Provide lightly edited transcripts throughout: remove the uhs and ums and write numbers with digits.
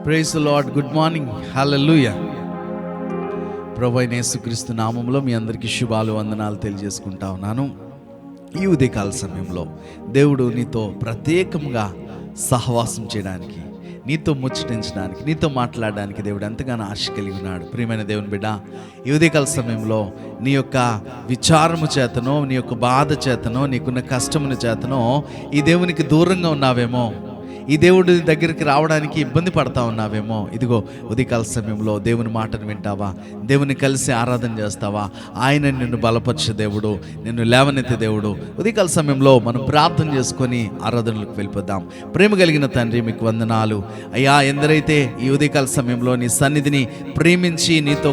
Praise the lord. Good morning. Hallelujah. ప్రభువైన యేసుక్రీస్తు నామములో మీ అందరికీ శుభాలు వందనాలు తెలియజేసుకుంటా ఉన్నాను. ఈ ఉదయకాల సమయంలో దేవుడు నీతో ప్రత్యేకంగా సహవాసం చేయడానికి, నీతో ముచ్చటించడానికి, నీతో మాట్లాడడానికి దేవుడు ఎంతగానో ఆశ కలిగి ఉన్నాడు. ప్రియమైన దేవుని బిడ్డ, ఈ ఉదయకాల సమయంలో నీ యొక్క విచారము చేతనో, నీ యొక్క బాధ చేతనో, నీకున్న కష్టముల చేతనో ఈ దేవునికి దూరంగా ఉన్నావేమో, ఈ దేవుడి దగ్గరికి రావడానికి ఇబ్బంది పడతా ఉన్నావేమో. ఇదిగో ఉదయకాల సమయంలో దేవుని మాటను వింటావా, దేవుని కలిసి ఆరాధన చేస్తావా? ఆయన నిన్ను బలపరిచే దేవుడు, నిన్ను లేవనెత్తే దేవుడు. ఉదయకాల సమయంలో మనం ప్రార్థన చేసుకొని ఆరాధనలకు వెళ్ళిపోదాం. ప్రేమ కలిగిన తండ్రి, మీకు వందనాలు అయ్యా. ఎందరైతే ఈ ఉదయకాల సమయంలో నీ సన్నిధిని ప్రేమించి నీతో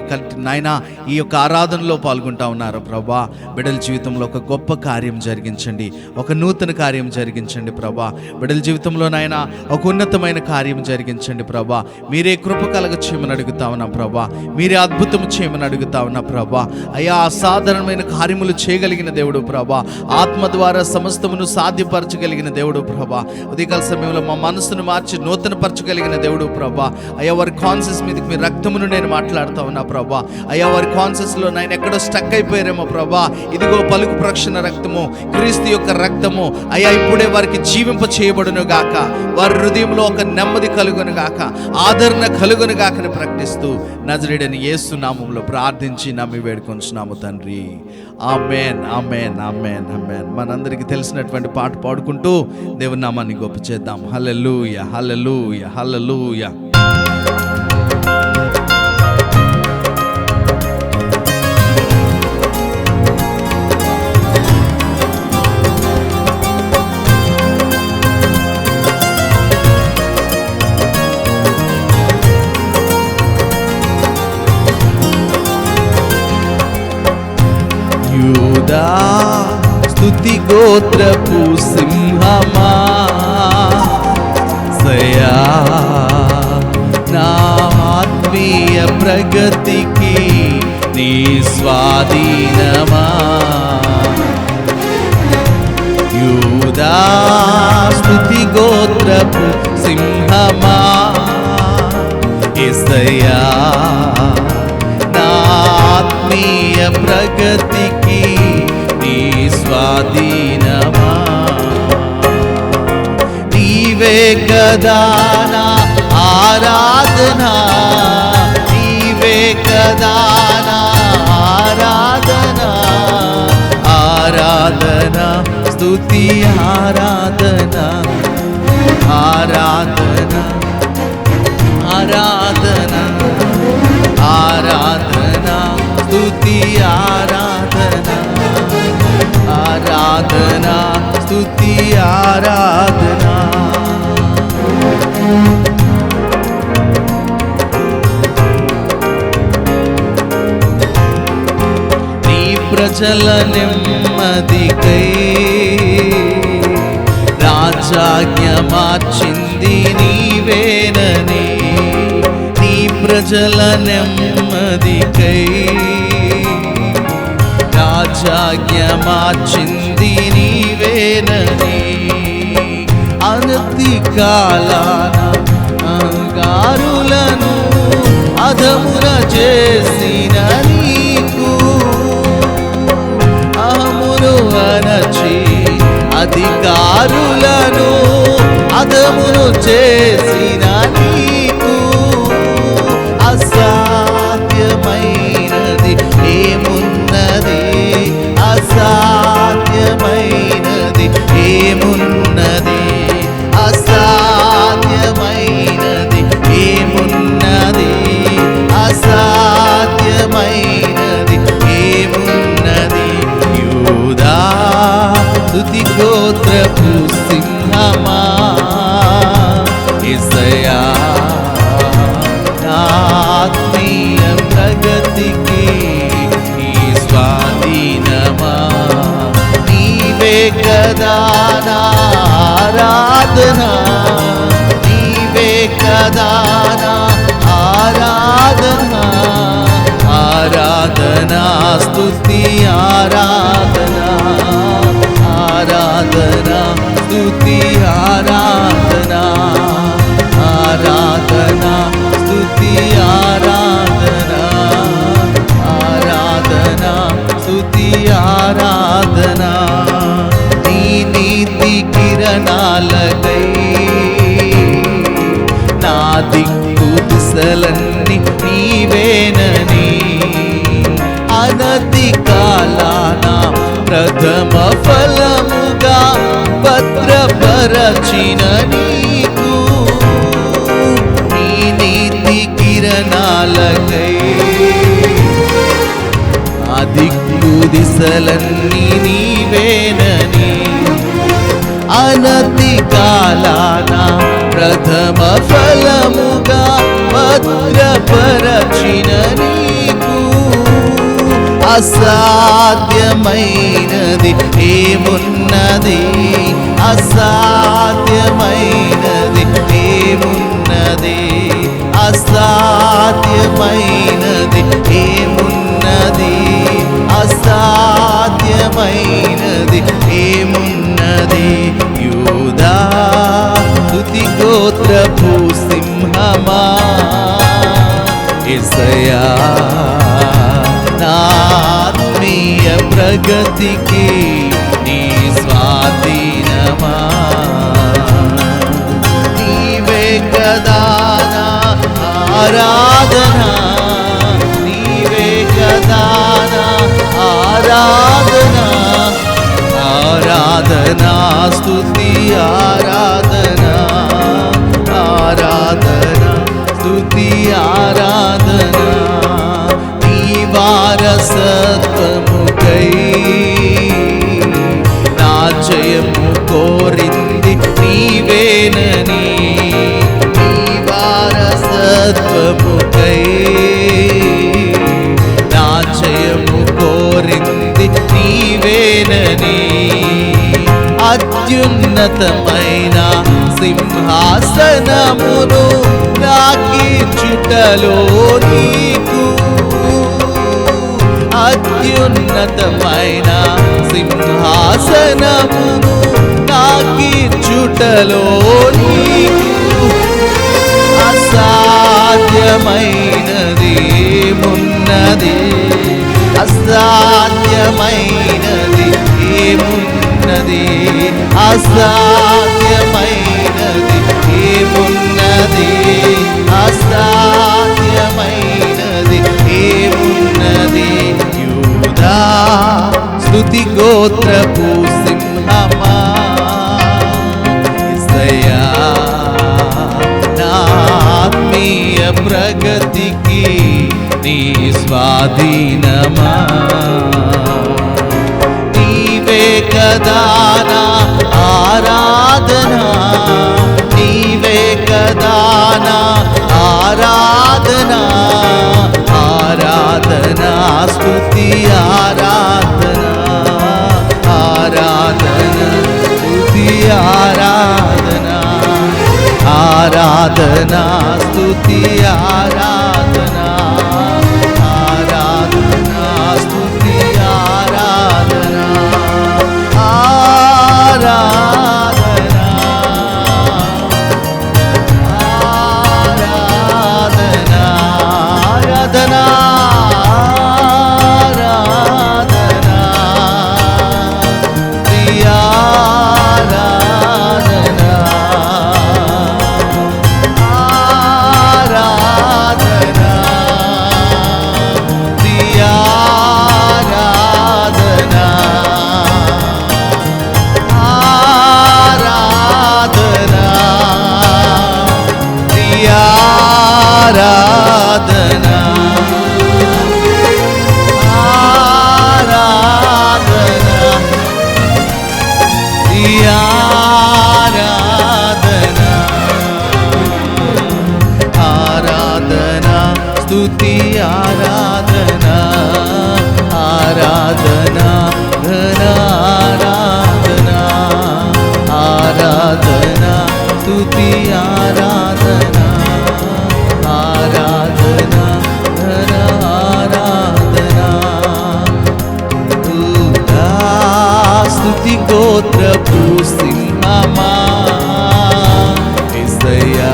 నాయనా ఈ యొక్క ఆరాధనలో పాల్గొంటా ఉన్నారు ప్రభా, బిడ్డల జీవితంలో ఒక గొప్ప కార్యం జరిగించండి, ఒక నూతన కార్యం జరిగించండి ప్రభా. బిడ్డల జీవితంలో నాయన ఒక ఉన్నతమైన కార్యం జరిగించండి ప్రభా. మీరే కృప కలగ చేయమని అడుగుతా ఉన్నా ప్రభా, మీరే అద్భుతం చేయమని అడుగుతా ఉన్నా ప్రభా. అయ్యా, అసాధారణమైన కార్యములు చేయగలిగిన దేవుడు ప్రభా, ఆత్మ ద్వారా సమస్తమును సాధ్యపరచగలిగిన దేవుడు ప్రభా. ఉదయకాల సమయంలో మా మనసును మార్చి నూతన పరచగలిగిన దేవుడు ప్రభా. అయ్యా, వారి కాన్షియస్ మీదకి మీ రక్తమును నేను మాట్లాడుతా ఉన్నా ప్రభా. అయ్యా, వారి కాన్షియస్లో నేను ఎక్కడో స్టక్ అయిపోయారేమో ప్రభా. ఇదిగో పలుకు ప్రక్షణ రక్తము, క్రీస్తు యొక్క రక్తము అయ్యా ఇప్పుడే వారికి జీవింప చేయబడును గాక, వారి హృదయంలో ఒక నెమ్మది కలుగును గాక, ఆదరణ కలుగును గాకని ప్రకటిస్తూ నజరేయుడైన యేసు నామములో ప్రార్థించి నమ్మి వేడుకొంచున్నాము తండ్రి. ఆమేన్, ఆమేన్, ఆమేన్, ఆమేన్. మనందరికీ తెలిసినటువంటి పాట పాడుకుంటూ దేవుని నామాన్ని గొప్ప చేద్దాం. హల్లెలూయా, హల్లెలూయా, హల్లెలూయా. యూదా స్తుతి గోత్రపు సింహమా, సయా నా ఆత్మీయ ప్రగతికి నీ స్వాధీనమా. యూదా స్తుతి గోత్రపు సింహమా, యేసయ్యా నా ఆత్మీయ ప్రగతికి నీ స్వాధీనమా. నీవే కదా నా ఆరాధన, నీవే కదా నా ఆరాధన, ఆరాధన స్తుతి ఆరాధన, ఆరాధన ఆరాధన, ఆరాధన స్తుతి ఆరాధన, ఆరాధన స్తుతి ఆరాధన. నీ ప్రజల నెమ్మదికై రాజాజ్ఞ మార్చింది నీవేనని, నీ ప్రజల నెమ్మదికై రాజాజ్ఞ మార్చింది నీవేనని. అనతి కాలాన అంగారులను అధమున చేసిన నీకు, అహమును అనచి అధికారులను అధమును చేసిన నీకు, అసాధ్యమైనది ఏమున్నది, అసాధ్యమైనది ఏమున్నది, అసాధ్యమైనది ఏమున్నది, అసాధ్యమైనది ఏమున్నది. యూదా స్తుతి గోత్రపు సింహమా, యేసయ్యా ఆత్మీయ ప్రగతికి నీ స్వాధీనమా. నీవే కదా నా ఆరాధన, నీవే కదా నా ఆరాధన, ఆరాధన స్తుతి ఆరాధన, ఆరాధన స్తుతి ఆరాధన, ఆరాధన కిరణాలకై నా దిక్కు దిశలన్నీ నీవేనని అనతి కాలాన ప్రథమ ఫలముగా భద్రపరచిన నీకు నీ నీతి కిరణాలకై నా దిక్కు దిశలన్నీ నీవేనని అనతి కాలాన ప్రథమ ఫలముగా భద్రపరచిన నీకు అసాధ్యమైనది ఏమున్నది అసాధ్యమైనది ఏమున్నది అసాధ్యమైనది ఏమున్నది అసాధ్యమైనది ఏమున్నది యూదా స్తుతి గోత్రపు సింహమా యేసయ్యా నా ఆత్మీయ ప్రగతికి నీ స్వాధీనమా నీవే కదా నా ఆరాధన నీవే కదా నా ఆరాధన ఆరాధన స్తుతి ఆరాధన ఆరాధన స్తుతి ఆరాధన నీ వారసత్వముకై నా జయము కోరింది నీవేనని నీ వారసత్వముకై నా జయము కోరింది నీవేనని అత్యున్నతమైన సింహాసనమును నాకిచ్చుటలో నీకు అత్యున్నతమైన సింహాసనమును నాకిచ్చుటలో నీకు అసాధ్యమైనది ఏమున్నది అసాధ్యమైనది ఏమున్నది అసాధ్యమైనది ఏమున్నది అసాధ్యమైనది ఏమున్నది యూదా స్తుతి గోత్రపు సింహమా యేసయ్యా నా ఆత్మీయ ప్రగతికి నీ స్వాధీనమా నీవే కదా నా ఆరాధన నీవే కదా నా ఆరాధన ఆరాధన స్తుతి ఆరాధన ఆరాధన స్తుతి ఆరాధన ఆరాధన స్తుతి ఆరాధన ఆరాధన స్తుతి ఆరాధన ఆరాధన ఆరాధన ఆరాధన ఆరాధన ఆరాధన ఆరాధన స్తుతి ఆరాధన ఆరాధన ఘన ఆరాధన ఆరాధన స్తుతి ఆరాధన ఆరాధన ఘన ఆరాధన స్తుతి గోత్రపు సింహమా యేసయ్యా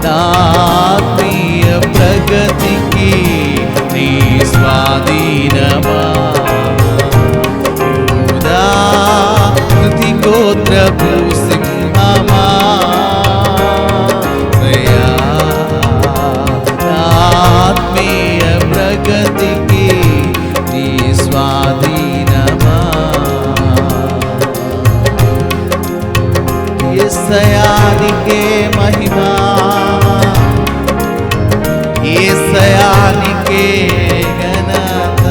నా ఆత్మీయ ప్రగతికి నీ స్వాధీనమా యూదా స్తుతి గోత్ర ప్రభు సింహమా దయా ఆత్మీయ ప్రగతికి నీ స్వాధీనమా యేసయానికే మహిమా యేసయానికే ఘనత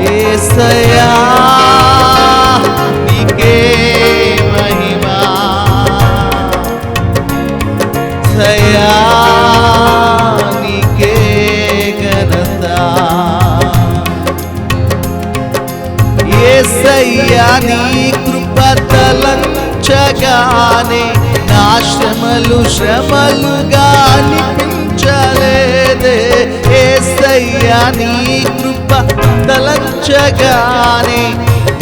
యేసయా నీకే మహిమా యేసయా నీకే ఘనత యేసయ్యా నీ కృప తలంచగానే నా శ్రమలుగా అనిపించలేదే యేసయ్యా నీ కృప తలంచగానే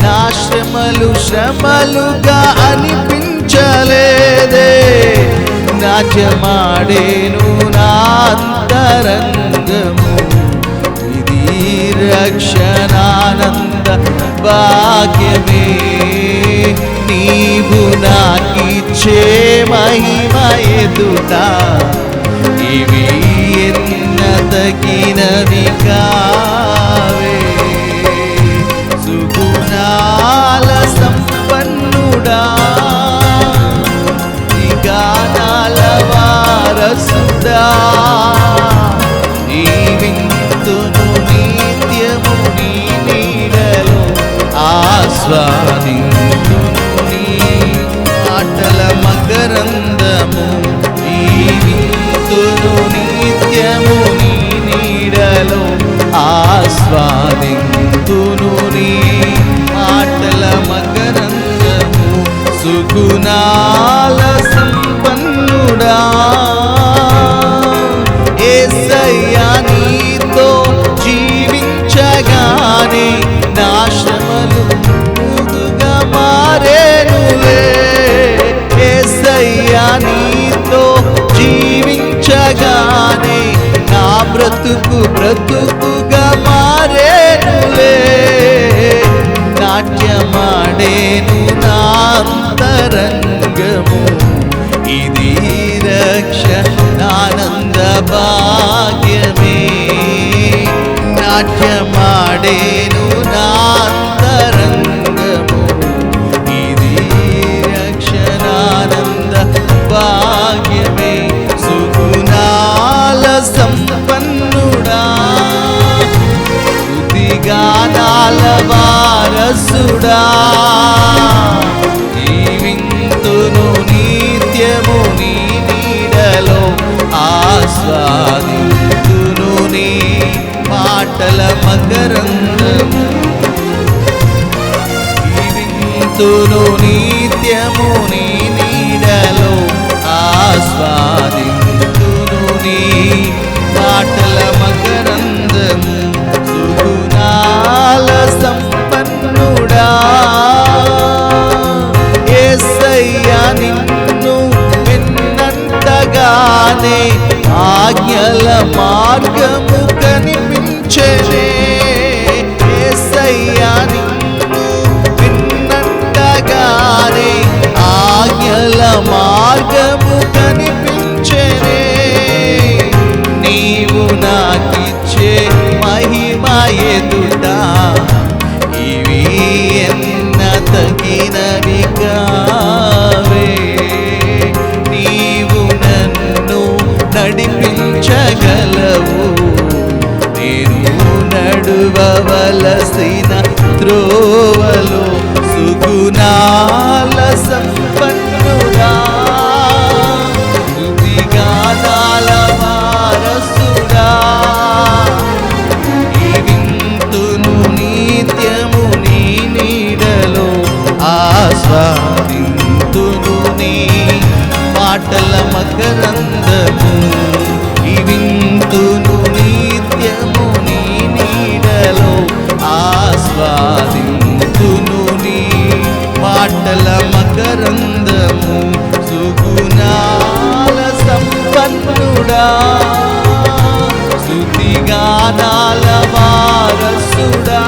నా శ్రమలుగా అనిపించలేదే నాట్యమాడేను నా అంతరంగము ఇది రక్షణానంద భాగ్యమే నీవు నాకిచ్చే మహిమ ఎదుట ఇవి ఎన్నతగినవి కావే సుగుణాల సంపన్నుడా గానాల వారసుడా జీవింతును నిత్యము నీ నీడలో ఆస్వాదింతును నీ మాటల మకరందము జీవింతును నిత్యము నీ నీడలో ఆస్వాదింతును నీ మాటల మకరందము సుగుణాల సంపన్నుడా యేసయ్యా నీతో జీవించగానే నా శ్రమలు ముందుగా మారేనులే యేసయ్యా నీతో జీవించగానే నా బ్రతుకుగా మారేనులే నాట్యమాడేను నా అంతరంగము ఇది రక్షణానంద భాగ్యమే నాట్యమాడేను నా అంతరంగము ఇది రక్షణానంద భాగ్యమే సుగుణాల సంపన్నుడా స్తుతిగానాల వారసుడా జీవింతును నిత్యము నీ నీడలో ఆస్వాదింతును నీ మాటల మకరందము జీవింతును నిత్యము నీ నీడలో ఆస్వాదింతును నీ మాటల మకరందము సుగుణాల సంపన్నుడా యేసయ్యా నిన్ను విన్నంతగానే ఆజ్ఞల మార్గము కనిపించెనే యేసయ్యా నిన్ను విన్నంతగానే ఆజ్ఞల మార్గము కనిపించెనే నీవు నాకిచ్చే మహిమ ఎదుట ఇవి ఎన్నతగినవి కావే నీవు నన్ను నడిపించగలవు నేను నడువవలసిన త్రోవలో సుగుణాల సంపన్నుడా స్తుతిగానాల వారసుడా జీవింతును నిత్యము నీ నీడలో ఆస్వాదింతును నీ మాటల మకరందము జీవింతును నిత్యము నీ నీడలో ఆస్వాదింతును నీ మాటల మకరందము సుగుణాల సంపన్నుడా స్తుతిగానాల వారసుడా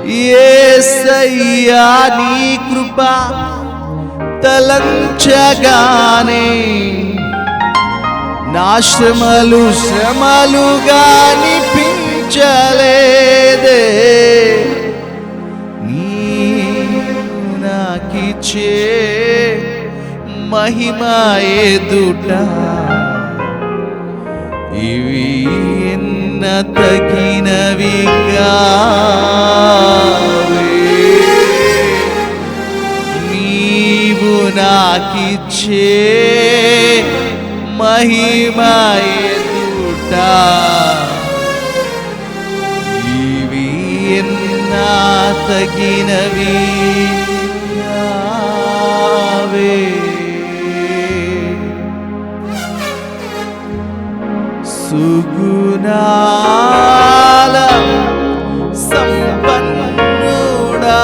యేసయ్యా నీ కృప తలంచగానే నా శ్రమలుగా అనిపించలేదే. నీవు నాకిచ్చే మహిమ ఎదుట ఇవి ఎన్న తగినవి కావే. నీవు నాకిచ్చే మహిమ ఎదుట ఇవి ఎన్న తగినవి కావే. సుగుణాల సంపన్నుడా,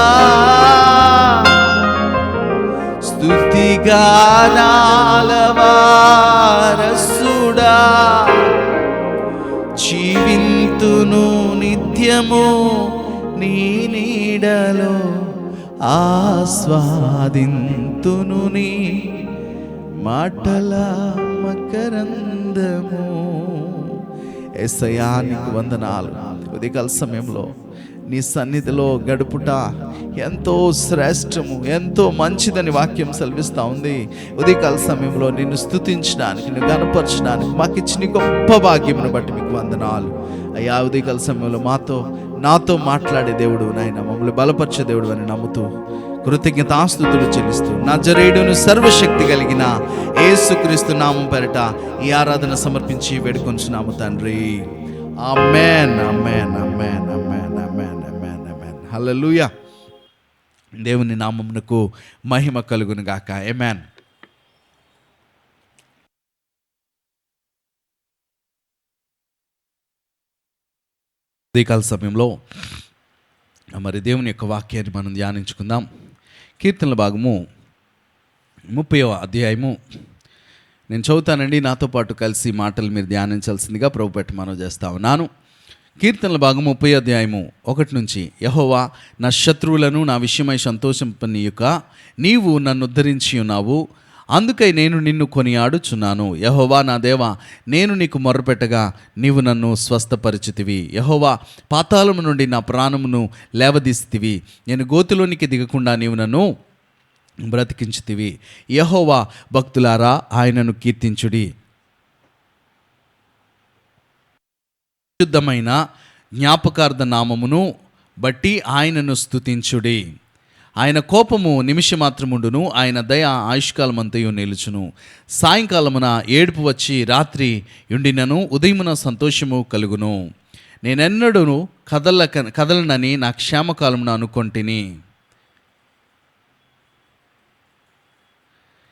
స్తుతిగానాల వారసుడా, జీవింతును నిత్యము నీ నీడలో ఆస్వాదింతును నీ మాటల మకరందము. యేసయ్యా నీకు వందనాలు. ఉదయకాల సమయంలో నీ సన్నిధిలో గడుపుట ఎంతో శ్రేష్టము, ఎంతో మంచిదని వాక్యం సెలవిస్తూ ఉంది. ఉదయకాల సమయంలో నిన్ను స్తుతించడానికి, నిన్ను గణపరచడానికి మాకు ఇచ్చిన గొప్ప భాగ్యమును బట్టి మీకు వందనాలు అయ్యా. ఉదయకాల సమయంలో నాతో మాట్లాడే దేవుడు నాయన, మమ్మల్ని బలపరిచే దేవుడు అని నమ్ముతూ కృతజ్ఞతాస్తుతులు చెల్లిస్తూ నజరేయుడును సర్వశక్తి కలిగిన యేసుక్రీస్తు నామం పేరట ఈ ఆరాధన సమర్పించి వేడుకొంచున్నాము తండ్రి. ఆమేన్, amen, amen, amen, amen, amen, ఆమేన్. హల్లెలూయా. దేవుని నామమునకు మహిమ కలుగును గాక. ఆమేన్. ఉదయకాల సమయంలో మరి దేవుని యొక్క వాక్యాన్ని మనం ధ్యానించుకుందాం. కీర్తనల భాగము 30వ అధ్యాయము నేను చదువుతానండి. నాతో పాటు కలిసి మాటలు మీరు ధ్యానించాల్సిందిగా ప్రభు పెట్టి మనం చేస్తా ఉన్నాను. కీర్తనల భాగం 30వ అధ్యాయము 1 నుంచి. యెహోవా నా శత్రువులను నా విషయమై సంతోషింపనీయుక, నీవు నన్ను ఉద్ధరించి ఉన్నావు, అందుకై నేను నిన్ను కొనియాడుచున్నాను. యెహోవా నా దేవా, నేను నీకు మొర్రపెట్టగా నీవు నన్ను స్వస్థపరిచితివి. యెహోవా పాతాళము నుండి నా ప్రాణమును లేవదీసితివి. నేను గోతిలోనికి దిగకుండా నీవు నన్ను బ్రతికించితివి. యెహోవా భక్తులారా ఆయనను కీర్తించుడి. శుద్ధమైన జ్ఞాపకార్థ నామమును బట్టి ఆయనను స్తుతించుడి. ఆయన కోపము నిమిషమాత్రముండును, ఆయన దయ ఆయుష్కాలమంతయు నిలుచును. సాయంకాలమున ఏడుపు వచ్చి రాత్రి యుండినను ఉదయమున సంతోషము కలుగును. నేనెన్నడూ కదలనని నా క్షేమకాలమున అనుకొంటిని.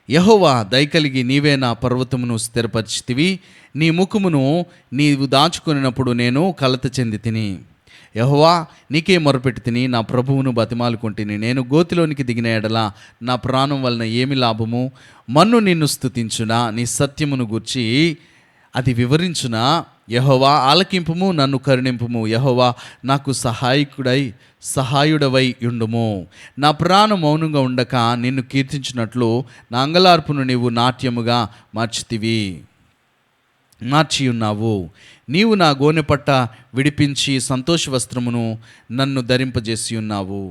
యెహోవా దయకలిగి నీవే నా పర్వతమును స్థిరపరిచితివి. నీ ముఖమును నీవు దాచుకొనినప్పుడు నేను కలత చెంది తిని. యెహోవా నీకే మొరపెట్టి తిని నా ప్రభువును బతిమాలుకొంటిని. నేను గోతిలోనికి దిగిన ఎడల నా ప్రాణం వలన ఏమి లాభము? మన్ను నిన్ను స్తుతించునా, నీ సత్యమును గూర్చి అది వివరించునా. యెహోవా ఆలకింపుము, నన్ను కరుణింపుము. యెహోవా నాకు సహాయుడవై యుండుము. నా ప్రాణం మౌనంగా ఉండక నిన్ను కీర్తించినట్లు నా అంగలార్పును నీవు నాట్యముగా మార్చి ఉన్నావు. నీవు నా గోనెపట్ట విడిపించి సంతోష వస్త్రమును నన్ను ధరింపజేసి ఉన్నావు.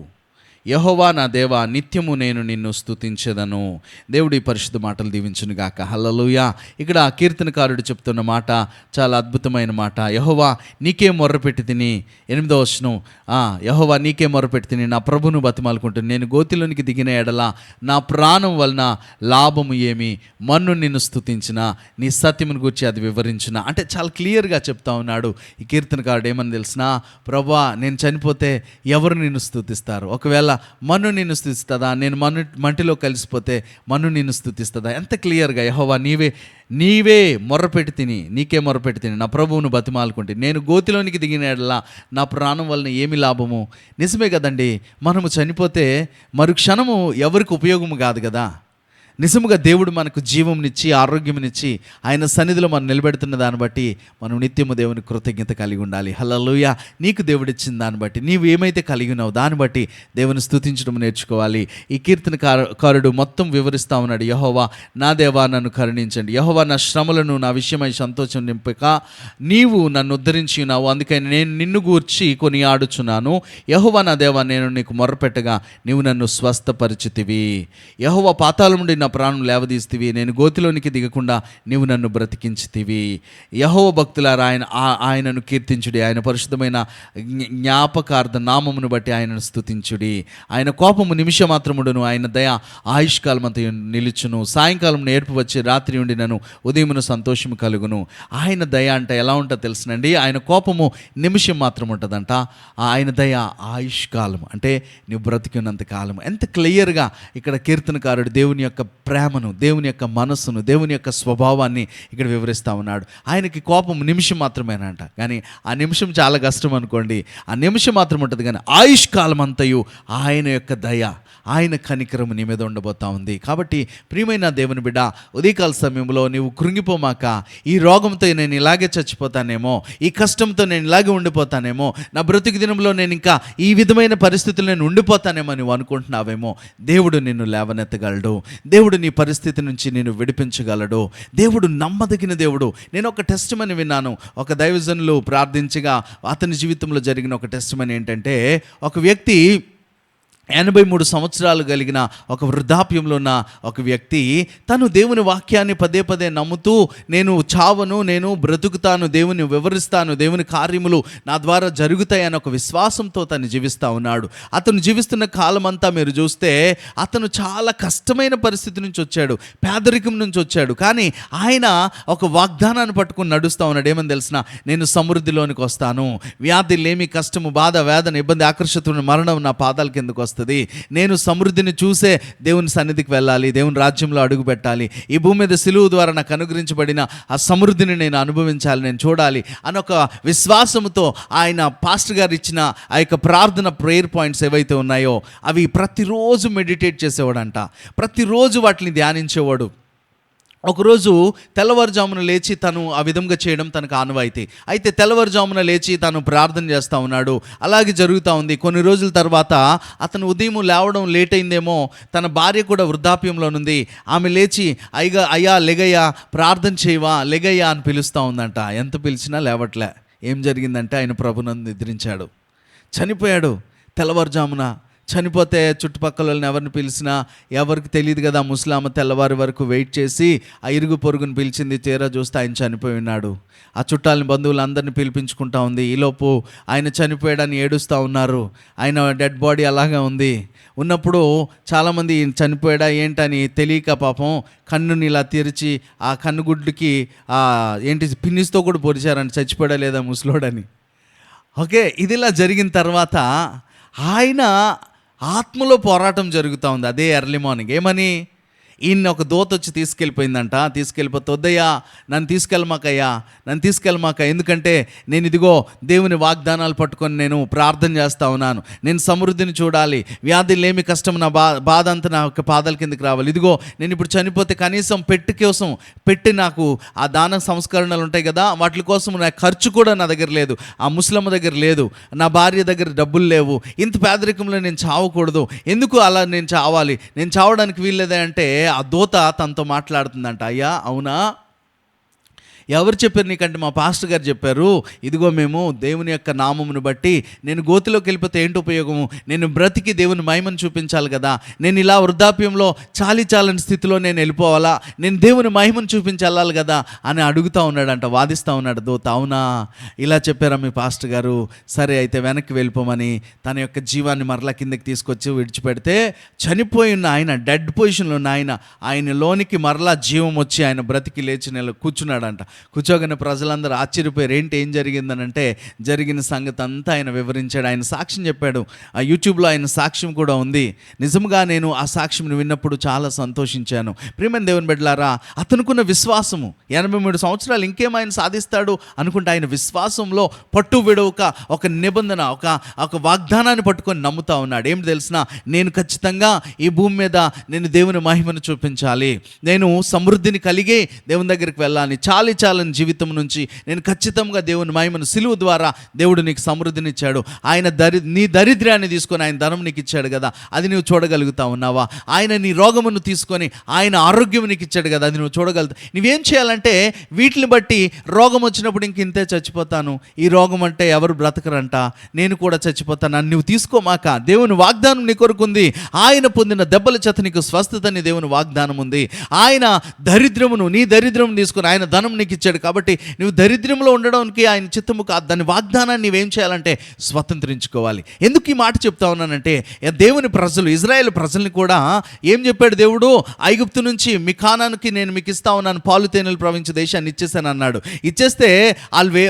యెహోవా నా దేవా, నిత్యము నేను నిన్ను స్తుతించెదను. దేవుడి పరిశుద్ధ మాటలు దీవించునుగాక. హల్లెలూయా. ఇక్కడ కీర్తనకారుడు చెప్తున్న మాట చాలా అద్భుతమైన మాట. యెహోవా నీకే మొర్రపెట్టి తిని, 8వ వచనం, యెహోవా నీకే మొర్రపెట్టి తిని నా ప్రభును బతిమాలుకుంటుని. నేను గోతిలోనికి దిగిన ఎడల నా ప్రాణం వలన లాభము ఏమి? మన్ను నిన్ను స్తుతించిన, నీ సత్యమును గురించి అది వివరించిన. అంటే చాలా క్లియర్గా చెప్తా ఉన్నాడు ఈ కీర్తనకారుడు. ఏమని తెలిసినా, ప్రభువా నేను చనిపోతే ఎవరు నిన్ను స్తుతిస్తారు? ఒకవేళ మన్ను నిన్ను స్తుతిస్తుందా? నేను మంటిలో కలిసిపోతే మన్ను నిన్ను స్తుతిస్తుందా? ఎంత క్లియర్గా యెహోవా నీవే మొర్రపెట్టి తిని, నీకే మొర్రపెట్టి తిని నా ప్రభువును బతిమాలుకుంటే నేను గోతిలోనికి దిగిన ఎడలా నా ప్రాణం వలన ఏమి లాభము? నిజమే కదండి. మనము చనిపోతే మరు క్షణము ఎవరికి ఉపయోగము కాదు కదా. నిజముగా దేవుడు మనకు జీవంనిచ్చి ఆరోగ్యంనిచ్చి ఆయన సన్నిధిలో మనం నిలబెడుతున్న దాన్ని బట్టి మనం నిత్యము దేవుని కృతజ్ఞత కలిగి ఉండాలి. హల్లెలూయా. నీకు దేవుడిచ్చిన దాన్ని బట్టి నీవు ఏమైతే కలిగి ఉన్నావు దాన్ని బట్టి దేవుని స్తుతించడం నేర్చుకోవాలి. ఈ కీర్తనకారుడు మొత్తం వివరిస్తూ ఉన్నాడు. యెహోవా నా దేవా నన్ను కరుణించండి, యెహోవా నా శ్రమలను నా విషయమై సంతోషం నింపక నీవు నన్ను ఉద్ధరించి ఉన్నావు, అందుకని నేను నిన్ను గూర్చి కొనియాడుచున్నాను. యెహోవా నా దేవా నేను నీకు మొర్రపెట్టగా నీవు నన్ను స్వస్థపరిచితివి. యెహోవా పాతాళం నుండి నా ప్రాణం లేవదీస్తివి, నేను గోతిలోనికి దిగకుండా నీవు నన్ను బ్రతికించితివి. యెహోవా భక్తులారా ఆయనను కీర్తించుడి, ఆయన పరిశుద్ధమైన జ్ఞాపకార్థ నామమును బట్టి ఆయనను స్తుతించుడి. ఆయన కోపము నిమిషం మాత్రముడును, ఆయన దయ ఆయుష్కాలమంత నిలుచును. సాయంకాలం ఏర్పు వచ్చి రాత్రి ఉండి నన్ను ఉదయమును సంతోషము కలుగును. ఆయన దయ అంటే ఎలా ఉంటుందో తెలుసునండి. ఆయన కోపము నిమిషం మాత్రం ఉంటుందంట, ఆయన దయ ఆయుష్కాలం అంటే నువ్వు బ్రతికినంత కాలం. ఎంత క్లియర్గా ఇక్కడ కీర్తనకారుడు దేవుని యొక్క ప్రేమను, దేవుని యొక్క మనస్సును, దేవుని యొక్క స్వభావాన్ని ఇక్కడ వివరిస్తూ ఉన్నాడు. ఆయనకి కోపం నిమిషం మాత్రమేనంట, కానీ ఆ నిమిషం చాలా కష్టం అనుకోండి, ఆ నిమిషం మాత్రం ఉంటుంది, కానీ ఆయుష్కాలం అంతయు ఆయన యొక్క దయ, ఆయన కనికరము నీ మీద ఉండబోతా ఉంది. కాబట్టి ప్రియమైన దేవుని బిడ్డ, ఉదయకాల సమయంలో నీవు కృంగిపోమాక, ఈ రోగంతో నేను ఇలాగే చచ్చిపోతానేమో, ఈ కష్టంతో నేను ఇలాగే ఉండిపోతానేమో, నా బ్రతుకు దినంలో నేను ఇంకా ఈ విధమైన పరిస్థితులు నేను ఉండిపోతానేమో నువ్వు అనుకుంటున్నావేమో, దేవుడు నిన్ను లేవనెత్తగలడు. దేవుడు నీ పరిస్థితి నుంచి నిన్ను విడిపించగలడు. దేవుడు నమ్మదగిన దేవుడు. నేను ఒక టెస్టిమనీ విన్నాను. ఒక దైవజనులు ప్రార్థించగా అతని జీవితంలో జరిగిన ఒక టెస్టిమనీ ఏంటంటే, ఒక వ్యక్తి 83 సంవత్సరాలు కలిగిన ఒక వృద్ధాప్యంలో ఉన్న ఒక వ్యక్తి తను దేవుని వాక్యాన్ని పదే పదే నమ్ముతూ నేను చావను, నేను బ్రతుకుతాను, దేవుని వివరిస్తాను, దేవుని కార్యములు నా ద్వారా జరుగుతాయని ఒక విశ్వాసంతో తను జీవిస్తూ ఉన్నాడు. అతను జీవిస్తున్న కాలం అంతా మీరు చూస్తే అతను చాలా కష్టమైన పరిస్థితి నుంచి వచ్చాడు, పేదరికం నుంచి వచ్చాడు. కానీ ఆయన ఒక వాగ్దానాన్ని పట్టుకుని నడుస్తూ ఉన్నాడు. ఏమని తెలిసిన, నేను సమృద్ధిలోనికి వస్తాను, వ్యాధి లేమి కష్టము బాధ వేదన ఇబ్బంది ఆకర్షితున్న మరణం నా పాదాల కిందకు వస్తుంది, నేను సమృద్ధిని చూసే దేవుని సన్నిధికి వెళ్ళాలి, దేవుని రాజ్యంలో అడుగు పెట్టాలి, ఈ భూమి మీద సిలువ ద్వారా నాకు అనుగ్రహించబడిన ఆ సమృద్ధిని నేను అనుభవించాలి, నేను చూడాలి అని ఒక విశ్వాసంతో ఆయన పాస్టర్ గారు ఇచ్చిన ఆ యొక్క ప్రార్థన ప్రేయర్ పాయింట్స్ ఏవైతే ఉన్నాయో అవి ప్రతిరోజు మెడిటేట్ చేసేవాడంట, ప్రతిరోజు వాటిని ధ్యానించేవాడు. ఒకరోజు తెల్లవారుజామున లేచి తను ఆ విధంగా చేయడం తనకు ఆనవాయితీ. అయితే తెల్లవారుజామున లేచి తను ప్రార్థన చేస్తూ ఉన్నాడు. అలాగే జరుగుతూ ఉంది. కొన్ని రోజుల తర్వాత అతను ఉదయం లేవడం లేట్ అయిందేమో, తన భార్య కూడా వృద్ధాప్యంలోనుంది. ఆమె లేచి అయ్యా లెగయ్యా, ప్రార్థన చేయవా, లెగయ్యా అని పిలుస్తూ ఉందంట. ఎంత పిలిచినా లేవట్లే. ఏం జరిగిందంటే ఆయన ప్రభునందు నిద్రించాడు, చనిపోయాడు. తెల్లవారుజామున చనిపోతే చుట్టుపక్కల వాళ్ళని ఎవరిని పిలిచినా ఎవరికి తెలియదు కదా. ముసలామ తెల్లవారి వరకు వెయిట్ చేసి ఆ ఇరుగు పొరుగుని పిలిచింది. తీరా చూస్తే ఆయన చనిపోయి ఉన్నాడు. ఆ చుట్టాలని బంధువులందరినీ పిలిపించుకుంటా ఉంది. ఈలోపు ఆయన చనిపోయాడని ఏడుస్తూ ఉన్నారు. ఆయన డెడ్ బాడీ అలాగే ఉంది. ఉన్నప్పుడు చాలామంది చనిపోయాడా ఏంటని తెలియక పాపం కన్నుని ఇలా తెరిచి ఆ కన్నుగుడ్డుకి పిన్నిస్తో కూడా పొడిచారని, చచ్చిపోయాడా లేదా ముసలోడని. ఓకే, ఇది ఇలా జరిగిన తర్వాత ఆయన ఆత్మలో పోరాటం జరుగుతూ ఉంది. అదే ఎర్లీ మార్నింగ్. ఏమని, ఈయన ఒక దూత వచ్చి తీసుకెళ్ళిపోయిందంట. తీసుకెళ్ళిపోతే, వద్దయ్యా నన్ను తీసుకెళ్ళమాకయ్యా, నన్ను తీసుకెళ్ళమాక, ఎందుకంటే నేను ఇదిగో దేవుని వాగ్దానాలు పట్టుకొని నేను ప్రార్థన చేస్తూ ఉన్నాను, నేను సమృద్ధిని చూడాలి, వ్యాధి లేమి కష్టం నా బాధ అంతా నా యొక్క పాదాల కిందకి రావాలి. ఇదిగో నేను ఇప్పుడు చనిపోతే కనీసం పెట్టి నాకు ఆ దాన సంస్కరణలు ఉంటాయి కదా, వాటి కోసం నా ఖర్చు కూడా నా దగ్గర లేదు, ఆ ముసలమ్మ దగ్గర లేదు, నా భార్య దగ్గర డబ్బులు లేవు, ఇంత పేదరికంలో నేను చావకూడదు, ఎందుకు అలా నేను చావాలి, నేను చావడానికి వీల్లేదే అంటే ఆ దూత తనతో మాట్లాడుతుందంట. అయ్యా అవునా, ఎవరు చెప్పారు నీకంటే మా పాస్టర్ గారు చెప్పారు. ఇదిగో మేము దేవుని యొక్క నామమును బట్టి నేను గోతిలోకి వెళ్ళిపోతే ఏంటి ఉపయోగము, నేను బ్రతికి దేవుని మహిమను చూపించాలి కదా, నేను ఇలా వృద్ధాప్యంలో చాలని స్థితిలో నేను వెళ్ళిపోవాలా, నేను దేవుని మహిమను చూపించాలి కదా అని అడుగుతూ ఉన్నాడంట, వాదిస్తూ ఉన్నాడు దూత. అవునా, ఇలా చెప్పారా మీ పాస్టర్ గారు, సరే అయితే వెనక్కి వెళ్ళిపోమని తన యొక్క జీవాన్ని మరలా కిందకి తీసుకొచ్చి విడిచిపెడితే చనిపోయి ఉన్న ఆయన, డెడ్ పొజిషన్లో ఉన్న ఆయన లోనికి మరలా జీవం వచ్చి ఆయన బ్రతికి లేచి కూర్చున్నాడంట. కూర్చోగానే ప్రజలందరూ ఆశ్చర్యపోయారు. ఏం జరిగిందనంటే జరిగిన సంగతి అంతా ఆయన వివరించాడు. ఆయన సాక్ష్యం చెప్పాడు. ఆ యూట్యూబ్లో ఆయన సాక్ష్యం కూడా ఉంది. నిజంగా నేను ఆ సాక్ష్యం విన్నప్పుడు చాలా సంతోషించాను. ప్రియమైన దేవుని బిడ్డలారా, అతనుకున్న విశ్వాసము 83 సంవత్సరాలు ఇంకేం ఆయన సాధిస్తాడు అనుకుంటే ఆయన విశ్వాసంలో పట్టు విడవక ఒక నిబంధన, ఒక వాగ్దానాన్ని పట్టుకొని నమ్ముతా ఉన్నాడు. ఏం తెలిసినా, నేను ఖచ్చితంగా ఈ భూమి మీద నేను దేవుని మహిమను చూపించాలి, నేను సమృద్ధిని కలిగి దేవుని దగ్గరికి వెళ్ళాలి, చాలని జీవితం నుంచి నేను ఖచ్చితంగా దేవుని మహిమను, సిలువ ద్వారా దేవుడు నీకు సమృద్ధిని ఇచ్చాడు. ఆయన నీ దరిద్రాన్ని తీసుకొని ఆయన ధనం నీకు ఇచ్చాడు కదా, అది నువ్వు చూడగలుగుతా ఉన్నావా? ఆయన నీ రోగమును తీసుకొని ఆయన ఆరోగ్యం నీకు ఇచ్చాడు కదా, అది నువ్వు చూడగలుగుతావు. నువ్వేం చేయాలంటే వీటిని బట్టి రోగం వచ్చినప్పుడు ఇంతే చచ్చిపోతాను, ఈ రోగం అంటే ఎవరు బ్రతకరంట, నేను కూడా చచ్చిపోతాను అని నువ్వు తీసుకోమాక. దేవుని వాగ్దానం నీ కొరకుంది. ఆయన పొందిన దెబ్బల చేత నీకు స్వస్థతని దేవుని వాగ్దానం ఉంది. ఆయన నీ దరిద్రము తీసుకొని ఆయన ధనం నీకు ఇచ్చాడు కాబట్టి నువ్వు దరిద్రంలో ఉండడానికి ఆయన చిత్తము కాదు. దాని వాగ్దానాన్ని నువ్వేం చేయాలంటే స్వతంత్రించుకోవాలి. ఎందుకు ఈ మాట చెప్తా ఉన్నానంటే, దేవుని ప్రజలు, ఇజ్రాయేల్ ప్రజల్ని కూడా ఏం చెప్పాడు దేవుడు? ఐగుప్తు నుంచి మీ కానానికి నేను మీకు ఇస్తా ఉన్నాను, పాలు తేనెలు ప్రవహించే దేశాన్ని ఇచ్చేసాను అన్నాడు. ఇచ్చేస్తే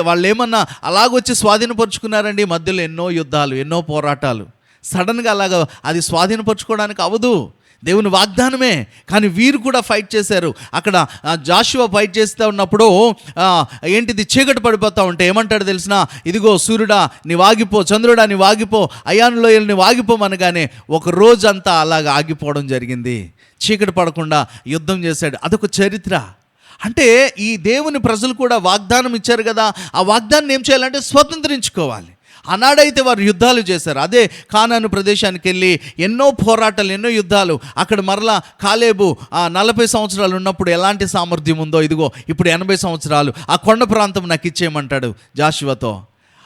వాళ్ళు ఏమన్నా అలాగొచ్చి స్వాధీనపరుచుకున్నారండి. మధ్యలో ఎన్నో యుద్ధాలు, ఎన్నో పోరాటాలు. సడన్గా అలాగా అది స్వాధీనపరచుకోవడానికి అవదు, దేవుని వాగ్దానమే. కానీ వీరు కూడా ఫైట్ చేశారు. అక్కడ జాషువా ఫైట్ చేస్తూ ఉన్నప్పుడు ఏంటిది చీకటి పడిపోతూ ఉంటే ఏమంటాడు తెలిసిన, ఇదిగో సూర్యుడా నీ వాగిపో, చంద్రుడా నీ వాగిపో, అయాను లోయలు నీ వాగిపోమనగానే ఒక రోజంతా అలాగ ఆగిపోవడం జరిగింది. చీకటి పడకుండా యుద్ధం చేశాడు. అదొక చరిత్ర. అంటే ఈ దేవుని ప్రజలు కూడా వాగ్దానం ఇచ్చారు కదా, ఆ వాగ్దానం ఏం చేయాలంటే స్వతంత్రించుకోవాలి. ఆనాడైతే వారు యుద్ధాలు చేశారు. అదే కానాను ప్రదేశానికి వెళ్ళి ఎన్నో పోరాటాలు, ఎన్నో యుద్ధాలు. అక్కడ మరలా కాలేబు 40 సంవత్సరాలు ఉన్నప్పుడు ఎలాంటి సామర్థ్యం ఉందో, ఇదిగో ఇప్పుడు 80 సంవత్సరాలు ఆ కొండ ప్రాంతం నాకు ఇచ్చేయమంటాడు జాషువాతో.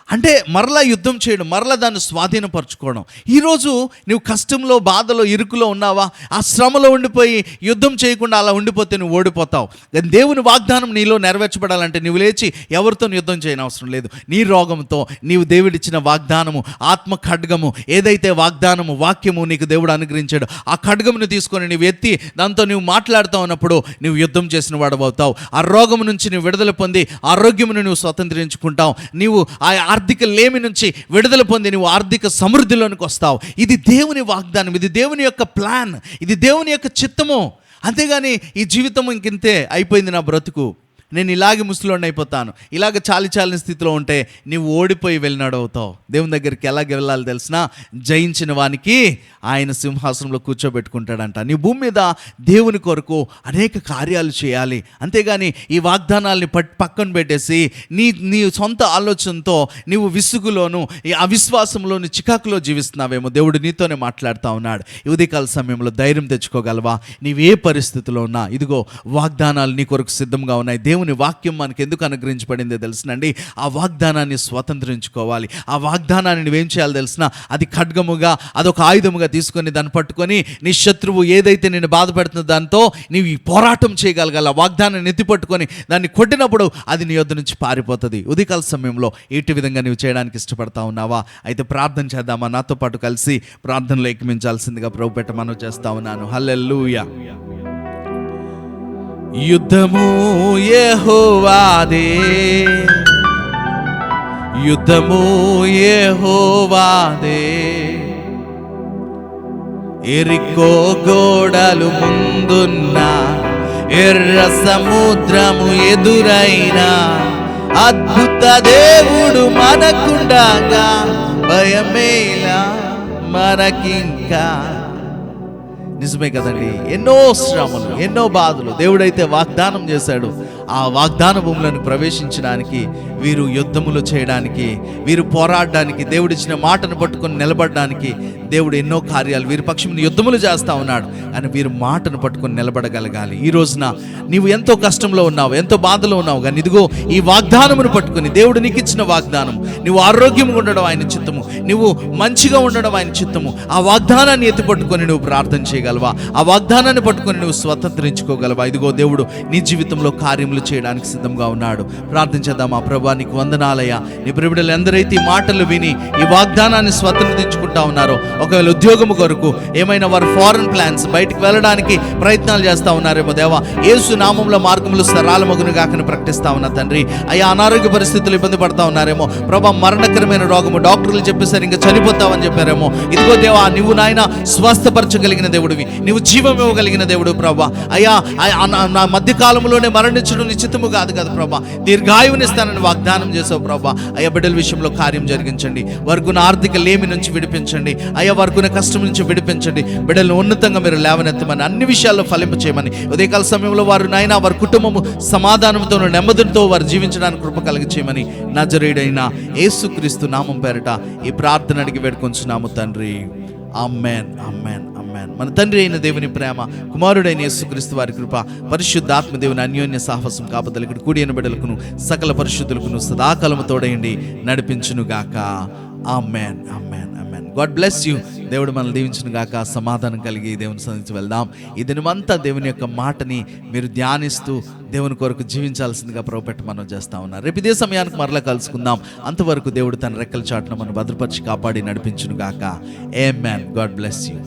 అంటే మరలా యుద్ధం చేయడం, మరలా దాన్ని స్వాధీనపరచుకోవడం. ఈరోజు నువ్వు కష్టంలో, బాధలో, ఇరుకులో ఉన్నావా? ఆ శ్రమలో ఉండిపోయి యుద్ధం చేయకుండా అలా ఉండిపోతే నువ్వు ఓడిపోతావు. దేవుని వాగ్దానం నీలో నెరవేర్చబడాలంటే నువ్వు లేచి ఎవరితో యుద్ధం చేయని అవసరం లేదు. నీ రోగంతో నీవు దేవుడిచ్చిన వాగ్దానము, ఆత్మ ఖడ్గము, ఏదైతే వాగ్దానము, వాక్యము నీకు దేవుడు అనుగ్రహించాడు, ఆ ఖడ్గమును తీసుకొని నువ్వు ఎత్తి దాంతో నువ్వు మాట్లాడుతూ ఉన్నప్పుడు నువ్వు యుద్ధం చేసిన వాడవుతావు. ఆ రోగము నుంచి నువ్వు విడుదల పొంది ఆరోగ్యమును నువ్వు స్వతంత్రించుకుంటావు. నీవు ఆ ఆర్థిక లేమి నుంచి విడుదల పొంది నువ్వు ఆర్థిక సమృద్ధిలోనికి వస్తావు. ఇది దేవుని వాగ్దానం, ఇది దేవుని యొక్క ప్లాన్, ఇది దేవుని యొక్క చిత్తము. అంతేగాని ఈ జీవితం ఇంకింతే అయిపోయింది, నా బ్రతుకు, నేను ఇలాగే ముసలోడిని అయిపోతాను, ఇలాగ చాలిన స్థితిలో ఉంటే నీవు ఓడిపోయి వెళ్ళినాడు అవుతావు. దేవుని దగ్గరికి ఎలాగ వెళ్ళాలి తెలిసినా, జయించిన వానికి ఆయన సింహాసనంలో కూర్చోబెట్టుకుంటాడంట. నీ భూమి మీద దేవుని కొరకు అనేక కార్యాలు చేయాలి. అంతేగాని ఈ వాగ్దానాల్ని పక్కన పెట్టేసి నీ సొంత ఆలోచనతో నీవు విసుగులోను, ఈ అవిశ్వాసంలోను, చికాకులో జీవిస్తున్నావేమో. దేవుడు నీతోనే మాట్లాడుతూ ఉన్నాడు. ఈ ఉదయకాల సమయంలో ధైర్యం తెచ్చుకోగలవా? నీవే పరిస్థితిలో ఉన్నా, ఇదిగో వాగ్దానాలు నీ కొరకు సిద్ధంగా ఉన్నాయి. దేవుని వాక్యం మనకి ఎందుకు అనుగ్రహించబడిందో తెలుసునండి, ఆ వాగ్దానాన్ని స్వతంత్రించుకోవాలి. ఆ వాగ్దానాన్ని నువ్వేం చేయాలి తెలిసిన, అది ఖడ్గముగా, అదొక ఆయుధముగా తీసుకొని దాన్ని పట్టుకొని నీ శత్రువు ఏదైతే నేను బాధపెడుతుందో దాంతో నీవు ఈ పోరాటం చేయగలగాలి. ఆ వాగ్దానాన్ని ఎత్తి పట్టుకొని దాన్ని కొట్టినప్పుడు అది నీ యొద్ద నుంచి పారిపోతుంది. ఉదయకాల సమయంలో ఇటు విధంగా నువ్వు చేయడానికి ఇష్టపడతా ఉన్నావా? అయితే ప్రార్థన చేద్దామా? నాతో పాటు కలిసి ప్రార్థనలో ఏకమించాల్సిందిగా ప్రభు పెట్ట మనం చేస్తా ఉన్నాను. హల్లెలూయా. యుద్ధము యెహోవాదే, యుద్ధము యెహోవాదే, ఎరికో గోడలు ముందున్న, ఎర్ర సముద్రము ఎదురైనా, అద్భుత దేవుడు మనకుండగా భయమేలా మనకింకా. నిజమే కదండి, ఎన్నో శ్రమలు, ఎన్నో బాధలు దేవుడైతే వాగ్దానం చేశాడు. ఆ వాగ్దాన భూములను ప్రవేశించడానికి, వీరు యుద్ధములు చేయడానికి, వీరు పోరాడడానికి, దేవుడిచ్చిన మాటను పట్టుకొని నిలబడడానికి దేవుడు ఎన్నో కార్యాలు వీరి పక్షం యుద్ధములు చేస్తూ ఉన్నాడు. అని వీరు మాటను పట్టుకొని నిలబడగలగాలి. ఈ రోజున నీవు ఎంతో కష్టంలో ఉన్నావు, ఎంతో బాధలో ఉన్నావు, కానీ ఇదిగో ఈ వాగ్దానమును పట్టుకొని, దేవుడు నీకు ఇచ్చిన వాగ్దానం, నువ్వు ఆరోగ్యంగా ఉండడం ఆయన చిత్తము, నువ్వు మంచిగా ఉండడం ఆయన చిత్తము. ఆ వాగ్దానాన్ని ఎత్తి పట్టుకొని నువ్వు ప్రార్థన చేయగలవా? ఆ వాగ్దానాన్ని పట్టుకొని నువ్వు స్వతంత్రించుకోగలవా? ఇదిగో దేవుడు నీ జీవితంలో కార్యములు కార్యములు చేయడానికి సిద్ధంగా ఉన్నాడు. ప్రార్థించేద్దాం. ఆ ప్రభా నీకు వందనాలయ్యా. నీ ప్రియులు ఎందరైతే ఈ మాటలు విని ఈ వాగ్దానాన్ని స్వతంత్రించుకుంటా ఉన్నారో, ఒకవేళ ఉద్యోగము కొరకు ఏమైనా వారు ఫారెన్ ప్లాన్స్ బయటికి వెళ్ళడానికి ప్రయత్నాలు చేస్తూ ఉన్నారేమో దేవా, యేసు నామంలో మార్గములు సరళమగును గాకని ప్రకటిస్తా ఉన్నా తండ్రి. అయ్యా అనారోగ్య పరిస్థితులు ఇబ్బంది పడతా ఉన్నారేమో ప్రభా, మరణకరమైన రోగము డాక్టర్లు చెప్పేసరి ఇంకా చనిపోతావని చెప్పారేమో. ఇదిగో దేవా, నువ్వు నాయన స్వస్థపరచగలిగిన దేవుడివి, నువ్వు జీవం ఇవ్వగలిగిన దేవుడు ప్రభా. అయ్యా నా మధ్య కాలంలోనే మరణించడం నిశ్చితము కాదు కదా ప్రభా, దీర్ఘాయువునిస్తానని వాగ్దానం చేసావు ప్రభా. అయ్యా బిడ్డల విషయంలో కార్యం జరిగించండి, వారికున్న ఆర్థిక లేమి నుంచి విడిపించండి అయ్యా, వారికున్న కష్టం నుంచి విడిపించండి. బిడ్డలను ఉన్నతంగా మీరు లేవనెత్తమని, అన్ని విషయాల్లో ఫలింప చేయమని, ఉదయకాల సమయంలో వారు నాయన వారి కుటుంబము సమాధానంతో నెమ్మదితో వారు జీవించడానికి కృప కలిగి చేయమని నజరేయుడైన యేసుక్రీస్తు నామం పేరట ఈ ప్రార్థన అడిగి వేడుకొంచున్నాము తండ్రి. ఆమేన్, ఆమేన్, ఆమేన్. మన తండ్రి అయిన దేవుని ప్రేమ, కుమారుడైన యేసుక్రీస్తు వారి కృప, పరిశుద్ధాత్మ దేవుని అన్యోన్య సాహసం కాపుదల ఇక్కడ కూడి అయిన బిడ్డలకును సకల పరిశుద్ధులకును సదాకాలము తోడయండి నడిపించును గాక. Amen, amen, amen. God bless you. దేవుడు మనల్ని దీవించును గాక. సమాధానం కలిగి దేవుని సన్నిధికి వెళ్దాం. ఈ దినమంతా దేవుని యొక్క మాటని మీరు ధ్యానిస్తూ దేవుని కొరకు జీవించాల్సిందిగా ప్రభుపెట్టి మనం చేస్తా ఉన్నారు. రేపు ఇదే సమయానికి మరలా కలుసుకుందాం. అంతవరకు దేవుడు తన రెక్కల చాటున మనం భద్రపరిచి కాపాడి నడిపించును గాక. ఆమేన్. God bless you.